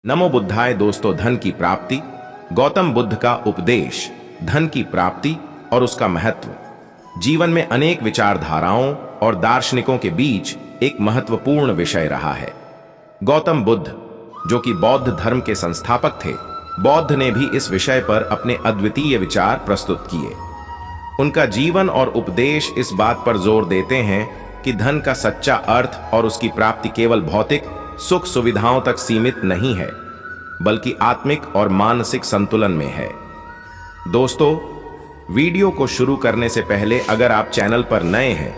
नमो बुद्धाय। दोस्तों, धन की प्राप्ति, गौतम बुद्ध का उपदेश, धन की प्राप्ति और उसका महत्व जीवन में अनेक विचारधाराओं और दार्शनिकों के बीच एक महत्वपूर्ण विषय रहा है। गौतम बुद्ध, जो कि बौद्ध धर्म के संस्थापक थे, बौद्ध ने भी इस विषय पर अपने अद्वितीय विचार प्रस्तुत किए। उनका जीवन और उपदेश इस बात पर जोर देते हैं कि धन का सच्चा अर्थ और उसकी प्राप्ति केवल भौतिक सुख सुविधाओं तक सीमित नहीं है, बल्कि आत्मिक और मानसिक संतुलन में है। दोस्तों, वीडियो को शुरू करने से पहले अगर आप चैनल पर नए हैं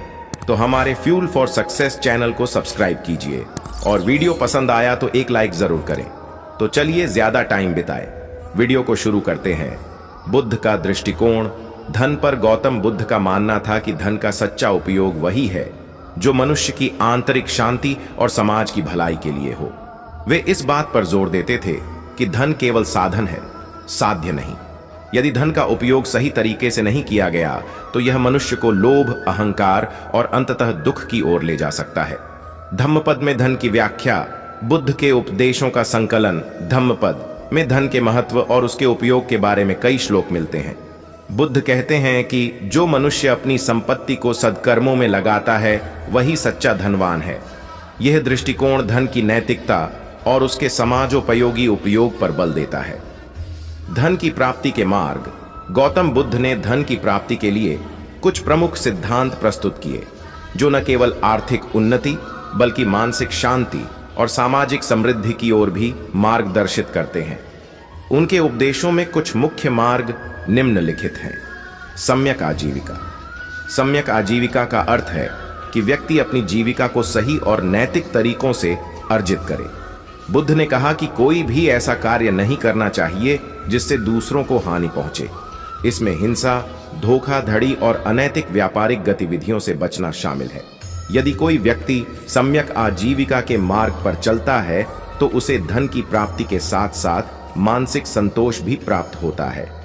तो हमारे फ्यूल फॉर सक्सेस चैनल को सब्सक्राइब कीजिए और वीडियो पसंद आया तो एक लाइक जरूर करें। तो चलिए ज्यादा टाइम बिताए, वीडियो को शुरू करते हैं। बुद्ध का दृष्टिकोण धन पर। गौतम बुद्ध का मानना था कि धन का सच्चा उपयोग वही है जो मनुष्य की आंतरिक शांति और समाज की भलाई के लिए हो। वे इस बात पर जोर देते थे कि धन केवल साधन है, साध्य नहीं। यदि धन का उपयोग सही तरीके से नहीं किया गया तो यह मनुष्य को लोभ, अहंकार और अंततः दुख की ओर ले जा सकता है। धम्मपद में धन की व्याख्या, बुद्ध के उपदेशों का संकलन। धम्मपद में धन के महत्व और उसके उपयोग के बारे में कई श्लोक मिलते हैं। बुद्ध कहते हैं कि जो मनुष्य अपनी संपत्ति को सद्कर्मों में लगाता है वही सच्चा धनवान है। यह दृष्टिकोण धन की नैतिकता और उसके समाजोपयोगी उपयोग पर बल देता है। धन की प्राप्ति के मार्ग। गौतम बुद्ध ने धन की प्राप्ति के लिए कुछ प्रमुख सिद्धांत प्रस्तुत किए जो न केवल आर्थिक उन्नति बल्कि मानसिक शांति और सामाजिक समृद्धि की ओर भी मार्गदर्शित करते हैं। उनके उपदेशों में कुछ मुख्य मार्ग निम्नलिखित हैं। सम्यक आजीविका। सम्यक आजीविका का अर्थ है कि व्यक्ति अपनी जीविका को सही और नैतिक तरीकों से अर्जित करे। बुद्ध ने कहा कि कोई भी ऐसा कार्य नहीं करना चाहिए जिससे दूसरों को हानि पहुंचे। इसमें हिंसा, धोखाधड़ी और अनैतिक व्यापारिक गतिविधियों से बचना शामिल है। यदि कोई व्यक्ति सम्यक आजीविका के मार्ग पर चलता है तो उसे धन की प्राप्ति के साथ साथ मानसिक संतोष भी प्राप्त होता है।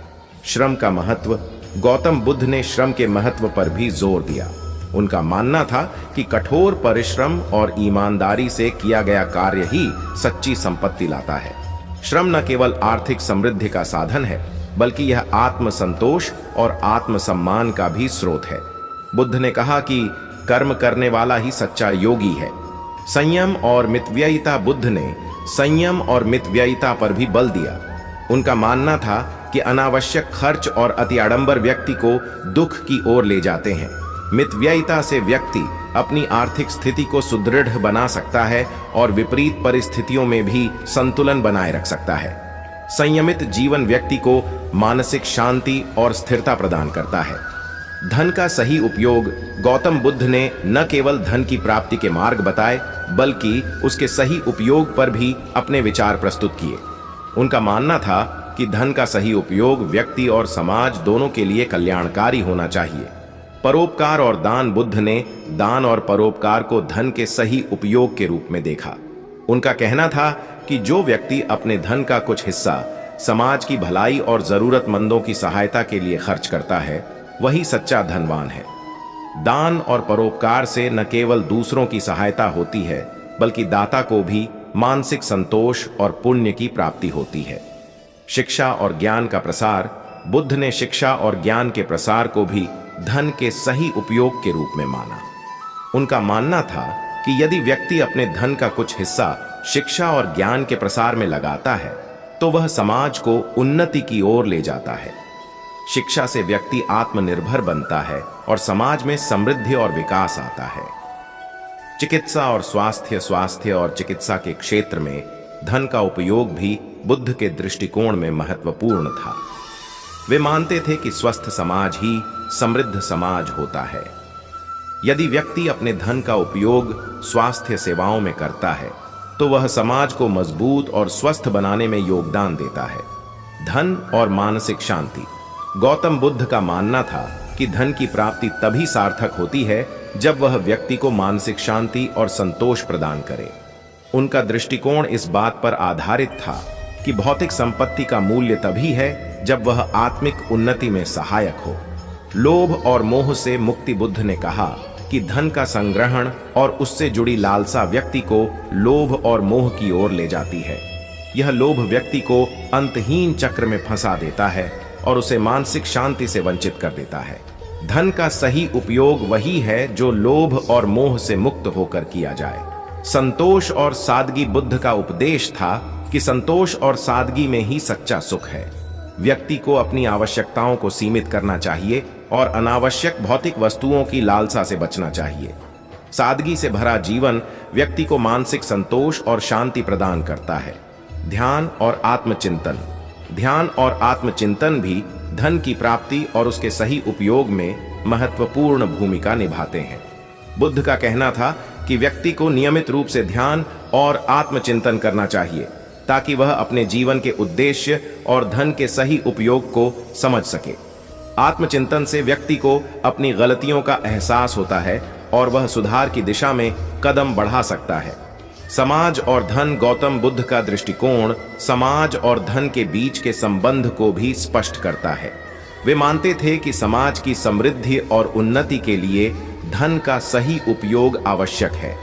श्रम का महत्व। गौतम बुद्ध ने श्रम के महत्व पर भी जोर दिया। उनका मानना था कि कठोर परिश्रम और ईमानदारी से किया गया कार्य ही सच्ची संपत्ति लाता है। श्रम न केवल आर्थिक समृद्धि का साधन है, बल्कि यह आत्मसंतोष और आत्मसम्मान का भी स्रोत है। बुद्ध ने कहा कि कर्म करने वाला ही सच्चा योगी है। संयम और मितव्ययिता। बुद्ध ने संयम और मितव्ययिता पर भी बल दिया। उनका मानना था कि अनावश्यक खर्च और अति आडंबर व्यक्ति को दुख की ओर ले जाते हैं। मितव्ययिता से व्यक्ति अपनी आर्थिक स्थिति को सुदृढ़ बना सकता है और विपरीत परिस्थितियों में भी संतुलन बनाए रख सकता है। संयमित जीवन व्यक्ति को मानसिक शांति और स्थिरता प्रदान करता है। धन का सही उपयोग। गौतम बुद्ध ने न केवल धन की प्राप्ति के मार्ग बताए, बल्कि उसके सही उपयोग पर भी अपने विचार प्रस्तुत किए। उनका मानना था कि धन का सही उपयोग व्यक्ति और समाज दोनों के लिए कल्याणकारी होना चाहिए। परोपकार और दान। बुद्ध ने दान और परोपकार को धन के सही उपयोग के रूप में देखा। उनका कहना था कि जो व्यक्ति अपने धन का कुछ हिस्सा समाज की भलाई और जरूरतमंदों की सहायता के लिए खर्च करता है वही सच्चा धनवान है। दान और परोपकार से न केवल दूसरों की सहायता होती है, बल्कि दाता को भी मानसिक संतोष और पुण्य की प्राप्ति होती है। शिक्षा और ज्ञान का प्रसार। बुद्ध ने शिक्षा और ज्ञान के प्रसार को भी धन के सही उपयोग के रूप में माना। उनका मानना था कि यदि व्यक्ति अपने धन का कुछ हिस्सा शिक्षा और ज्ञान के प्रसार में लगाता है तो वह समाज को उन्नति की ओर ले जाता है। शिक्षा से व्यक्ति आत्मनिर्भर बनता है और समाज में समृद्धि और विकास आता है। चिकित्सा और स्वास्थ्य। स्वास्थ्य और चिकित्सा के क्षेत्र में धन का उपयोग भी बुद्ध के दृष्टिकोण में महत्वपूर्ण था। वे मानते थे कि स्वस्थ समाज ही समृद्ध समाज होता है। यदि व्यक्ति अपने धन का उपयोग स्वास्थ्य सेवाओं में करता है तो वह समाज को मजबूत और स्वस्थ बनाने में योगदान देता है। धन और मानसिक शांति। गौतम बुद्ध का मानना था कि धन की प्राप्ति तभी सार्थक होती है जब वह व्यक्ति को मानसिक शांति और संतोष प्रदान करे। उनका दृष्टिकोण इस बात पर आधारित था कि भौतिक संपत्ति का मूल्य तभी है जब वह आत्मिक उन्नति में सहायक हो। लोभ और मोह से मुक्ति। बुद्ध ने कहा कि धन का संग्रहण और उससे जुड़ी लालसा व्यक्ति को लोभ और मोह की ओर ले जाती है। यह लोभ व्यक्ति को अंतहीन चक्र में फंसा देता है और उसे मानसिक शांति से वंचित कर देता है। धन का सही उपयोग वही है जो लोभ और मोह से मुक्त होकर किया जाए। संतोष और सादगी बुद्ध का उपदेश था कि संतोष और सादगी में ही सच्चा सुख है। व्यक्ति को अपनी आवश्यकताओं को सीमित करना चाहिए और अनावश्यक भौतिक वस्तुओं की लालसा से बचना चाहिए। सादगी से भरा जीवन व्यक्ति को मानसिक संतोष और शांति प्रदान करता है। ध्यान और आत्मचिंतन। ध्यान और आत्मचिंतन भी धन की प्राप्ति और उसके सही उपयोग में महत्वपूर्ण भूमिका निभाते हैं। बुद्ध का कहना था कि व्यक्ति को नियमित रूप से ध्यान और आत्मचिंतन करना चाहिए ताकि वह अपने जीवन के उद्देश्य और धन के सही उपयोग को समझ सके। आत्मचिंतन से व्यक्ति को अपनी गलतियों का एहसास होता है और वह सुधार की दिशा में कदम बढ़ा सकता है। समाज और धन। गौतम बुद्ध का दृष्टिकोण समाज और धन के बीच के संबंध को भी स्पष्ट करता है। वे मानते थे कि समाज की समृद्धि और उन्नति के लिए धन का सही उपयोग आवश्यक है।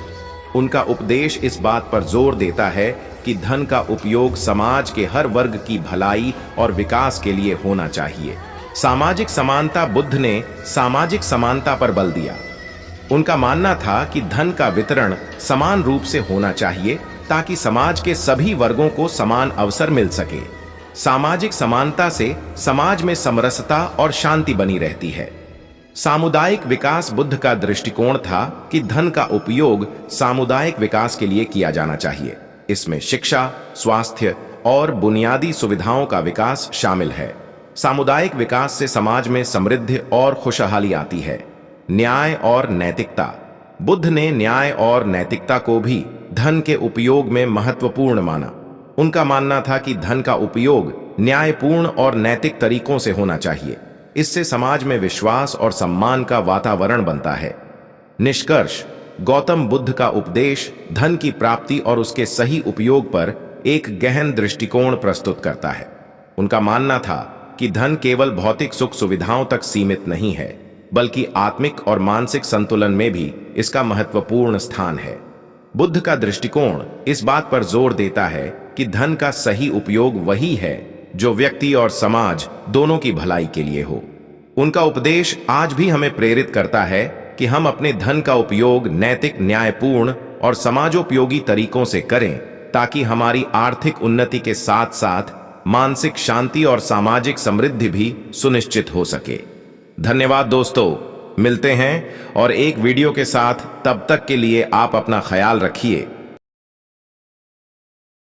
उनका उपदेश इस बात पर जोर देता है कि धन का उपयोग समाज के हर वर्ग की भलाई और विकास के लिए होना चाहिए। सामाजिक समानता। बुद्ध ने सामाजिक समानता पर बल दिया। उनका मानना था कि धन का वितरण समान रूप से होना चाहिए ताकि समाज के सभी वर्गों को समान अवसर मिल सके। सामाजिक समानता से समाज में समरसता और शांति बनी रहती है। सामुदायिक विकास। बुद्ध का दृष्टिकोण था कि धन का उपयोग सामुदायिक विकास के लिए किया जाना चाहिए। इसमें शिक्षा, स्वास्थ्य और बुनियादी सुविधाओं का विकास शामिल है। सामुदायिक विकास से समाज में समृद्धि और खुशहाली आती है। न्याय और नैतिकता। बुद्ध ने न्याय और नैतिकता को भी धन के उपयोग में महत्वपूर्ण माना। उनका मानना था कि धन का उपयोग न्यायपूर्ण और नैतिक तरीकों से होना चाहिए। इससे समाज में विश्वास और सम्मान का वातावरण बनता है। निष्कर्ष। गौतम बुद्ध का उपदेश धन की प्राप्ति और उसके सही उपयोग पर एक गहन दृष्टिकोण प्रस्तुत करता है। उनका मानना था कि धन केवल भौतिक सुख सुविधाओं तक सीमित नहीं है, बल्कि आत्मिक और मानसिक संतुलन में भी इसका महत्वपूर्ण स्थान है। बुद्ध का दृष्टिकोण इस बात पर जोर देता है कि धन का सही उपयोग वही है जो व्यक्ति और समाज दोनों की भलाई के लिए हो। उनका उपदेश आज भी हमें प्रेरित करता है कि हम अपने धन का उपयोग नैतिक, न्यायपूर्ण और समाजोपयोगी तरीकों से करें ताकि हमारी आर्थिक उन्नति के साथ साथ मानसिक शांति और सामाजिक समृद्धि भी सुनिश्चित हो सके। धन्यवाद दोस्तों। मिलते हैं और एक वीडियो के साथ। तब तक के लिए आप अपना ख्याल रखिए।